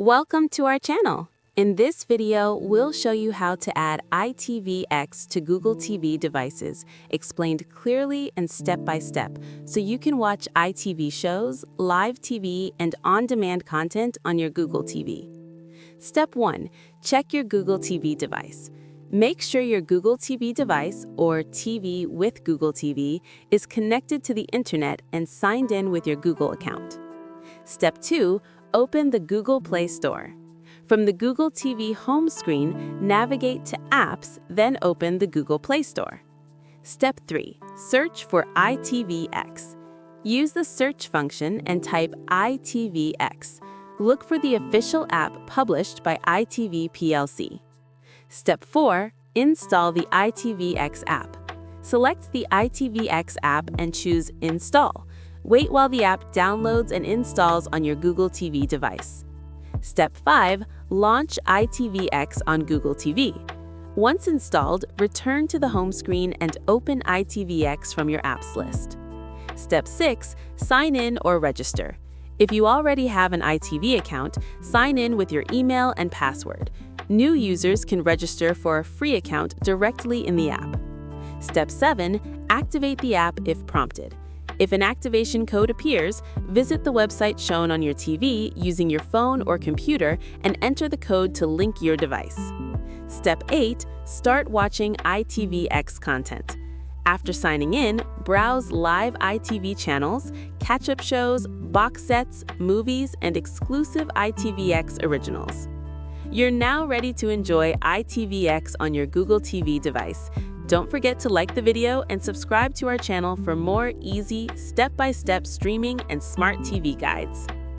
Welcome to our channel. In this video, we'll show you how to add ITVX to Google TV devices, explained clearly and step by step, so you can watch ITV shows, live TV, and on-demand content on your Google TV. Step 1. Check your Google TV device. Make sure your Google TV device, or TV with Google TV, is connected to the internet and signed in with your Google account. Step 2. Open the Google Play Store. From the Google TV home screen, navigate to Apps, then open the Google Play Store. Step 3. Search for ITVX. Use the search function and type ITVX. Look for the official app published by ITV plc. Step 4. Install the ITVX app. Select the ITVX app and choose Install. Wait while the app downloads and installs on your Google TV device. Step 5. Launch ITVX on Google TV. Once installed, return to the home screen and open ITVX from your apps list. Step 6. Sign in or register. If you already have an ITV account, sign in with your email and password. New users can register for a free account directly in the app. Step 7. Activate the app if prompted. If an activation code appears, visit the website shown on your TV using your phone or computer and enter the code to link your device. Step 8. Start watching ITVX content. After signing in, browse live ITV channels, catch-up shows, box sets, movies, and exclusive ITVX originals. You're now ready to enjoy ITVX on your Google TV device. Don't forget to like the video and subscribe to our channel for more easy, step-by-step streaming and smart TV guides.